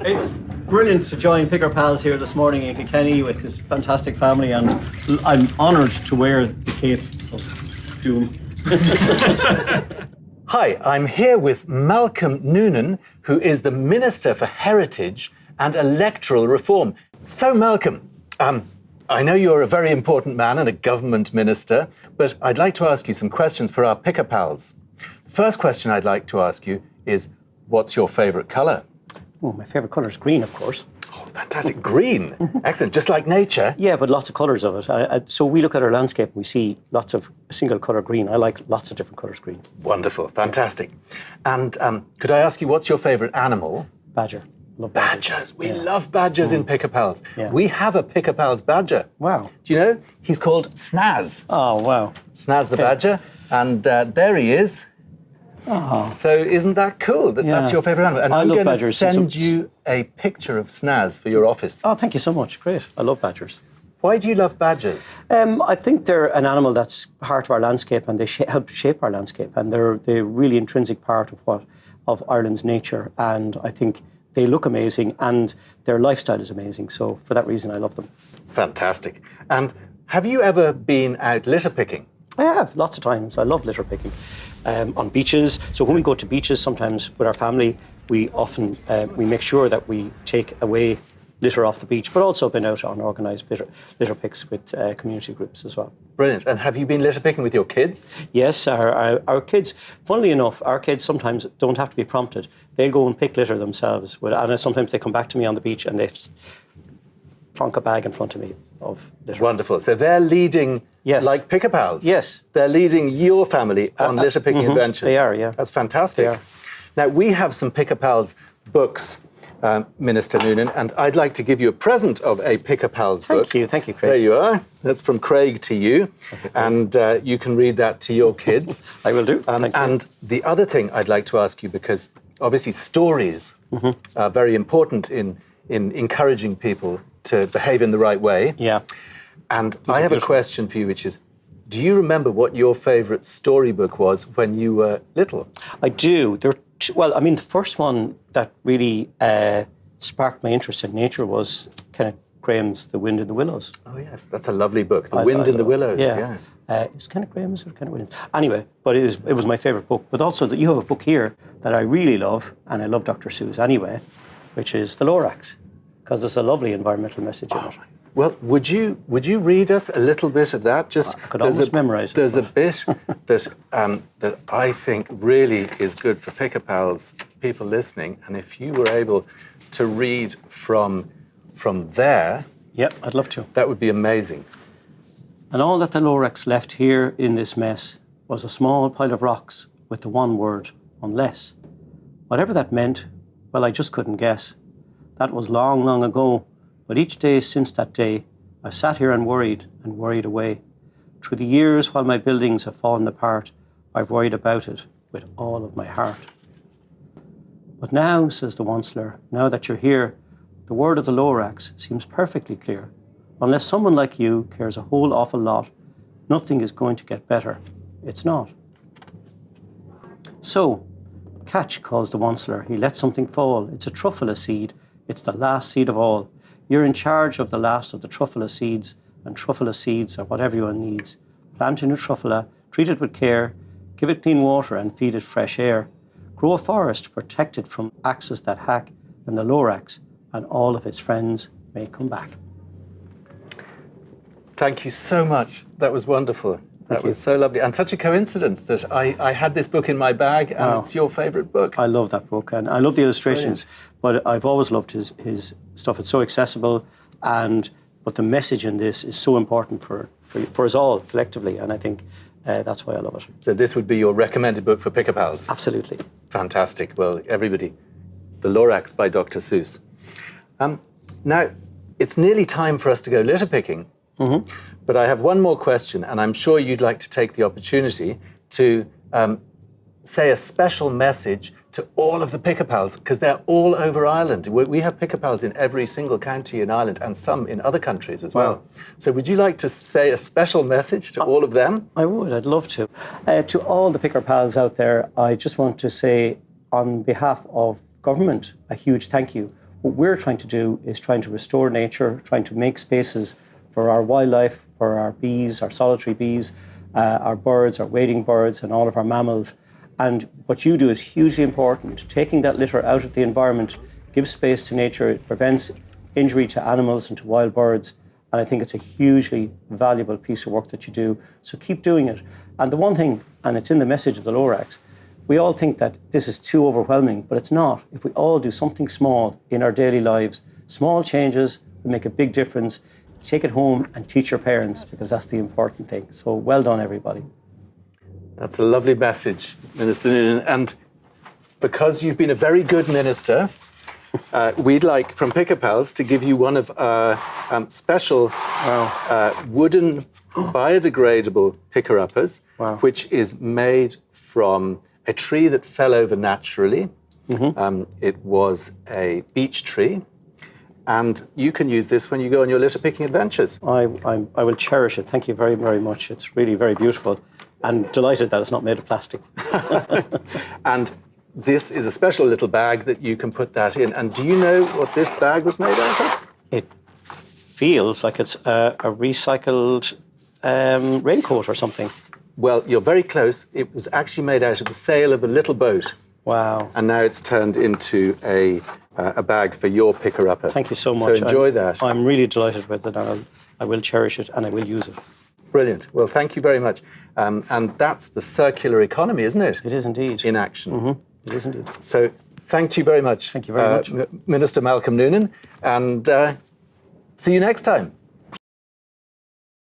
It's brilliant to join Picker Pals here this morning in Kilkenny with his fantastic family, and I'm honoured to wear the cape of doom. Hi, I'm here with Malcolm Noonan, who is the Minister for Heritage and Electoral Reform. So, Malcolm, I know you're a very important man and a government minister, but I'd like to ask you some questions for our Picker Pals. The first question I'd like to ask you is, what's your favourite colour? Oh, my favourite colour is green, of course. Oh, fantastic. Green. Excellent. Just like nature. Yeah, but lots of colours of it. So we look at our landscape and we see lots of single colour green. I like lots of different colours green. Wonderful. Fantastic. And could I ask you, what's your favourite animal? Badger. Love Badgers. We love badgers in Picker Pals. Yeah. We have a Picker Pals badger. Wow. Do you know? He's called Snaz. Oh, wow. Snaz the badger. And there he is. Oh. So isn't that cool? That's your favourite animal. And I I'm love going to badgers. send you a picture of Snaz for your office. Oh, thank you so much. Great. I love badgers. Why do you love badgers? I think they're an animal that's part of our landscape, and they help shape our landscape, and they're really intrinsic part of Ireland's nature. And I think they look amazing, and their lifestyle is amazing. So for that reason, I love them. Fantastic. And have you ever been out litter picking? I have, lots of times. I love litter picking on beaches. So when we go to beaches, sometimes with our family, we often we make sure that we take away litter off the beach, but also been out on organised litter picks with community groups as well. Brilliant. And have you been litter picking with your kids? Yes, our kids, funnily enough, our kids sometimes don't have to be prompted. They go and pick litter themselves. And sometimes they come back to me on the beach and they plonk a bag in front of me of litter. Wonderful. So they're leading, like Picker Pals? Yes. They're leading your family on litter picking adventures? They are, yeah. That's fantastic. They are. Now, we have some Picker Pals books, Minister Noonan, and I'd like to give you a present of a Picker Pals book. Thank you, Craig. There you are. That's from Craig to you, and you can read that to your kids. I will do. Thank you. And the other thing I'd like to ask you, because obviously stories are very important in encouraging people to behave in the right way. Yeah. And I have a question for you, which is, do you remember what your favourite storybook was when you were little? I do. The first one that really sparked my interest in nature was Kenneth Grahame's The Wind in the Willows. Oh, yes, that's a lovely book, The Wind in the Willows. Yeah. Is Kenneth Grahame's or Kenneth Williams? Anyway, but it was my favourite book. But also that you have a book here that I really love, and I love Dr. Seuss anyway, which is The Lorax, because there's a lovely environmental message in it. Well, would you read us a little bit of that? I could almost memorise it. There's a bit that I think really is good for Picker Pals, people listening, and if you were able to read from there... Yeah, I'd love to. That would be amazing. And all that the Lorax left here in this mess was a small pile of rocks with the one word, unless. Whatever that meant, well, I just couldn't guess. That was long, long ago, but each day since that day, I sat here and worried away. Through the years while my buildings have fallen apart, I've worried about it with all of my heart. But now, says the Onceler, now that you're here, the word of the Lorax seems perfectly clear. Unless someone like you cares a whole awful lot, nothing is going to get better. It's not. So, catch, calls the Onceler. He lets something fall. It's a truffula seed. It's the last seed of all. You're in charge of the last of the truffula seeds, and truffula seeds are what everyone needs. Plant a new truffula, treat it with care, give it clean water and feed it fresh air. Grow a forest protected from axes that hack, and the Lorax and all of its friends may come back. Thank you so much. That was wonderful. That was so lovely. And such a coincidence that I had this book in my bag and it's your favourite book. I love that book and I love the illustrations, but I've always loved his stuff. It's so accessible, but the message in this is so important for us all collectively, and I think that's why I love it. So this would be your recommended book for Picker Pals? Absolutely. Fantastic. Well, everybody, The Lorax by Dr. Seuss. Now, it's nearly time for us to go litter picking. Mm-hmm. But I have one more question, and I'm sure you'd like to take the opportunity to say a special message to all of the Picker Pals, because they're all over Ireland. We have Picker Pals in every single county in Ireland and some in other countries as well. So would you like to say a special message to all of them? I would, I'd love to. To all the Picker Pals out there, I just want to say on behalf of government, a huge thank you. What we're trying to do is trying to restore nature, trying to make spaces for our wildlife, for our bees, our solitary bees, our birds, our wading birds, and all of our mammals. And what you do is hugely important. Taking that litter out of the environment gives space to nature. It prevents injury to animals and to wild birds. And I think it's a hugely valuable piece of work that you do. So keep doing it. And the one thing, and it's in the message of the Lorax, we all think that this is too overwhelming, but it's not. If we all do something small in our daily lives, small changes will make a big difference. Take it home and teach your parents, because that's the important thing. So well done, everybody. That's a lovely message, Minister Noonan. And because you've been a very good minister, we'd like, from Picker Pals, to give you one of our special wooden biodegradable picker-uppers, which is made from a tree that fell over naturally. It was a beech tree. And you can use this when you go on your litter picking adventures. I will cherish it. Thank you very, very much. It's really very beautiful. And delighted that it's not made of plastic. And this is a special little bag that you can put that in. And do you know what this bag was made out of? It feels like it's a recycled raincoat or something. Well, you're very close. It was actually made out of the sail of a little boat. Wow. And now it's turned into a bag for your picker-upper. Thank you so much. So enjoy that. I'm really delighted with it, and I will cherish it and I will use it. Brilliant. Well, thank you very much. And that's the circular economy, isn't it? It is indeed. In action. It is indeed. So thank you very much. Thank you very much. Minister Malcolm Noonan. And see you next time.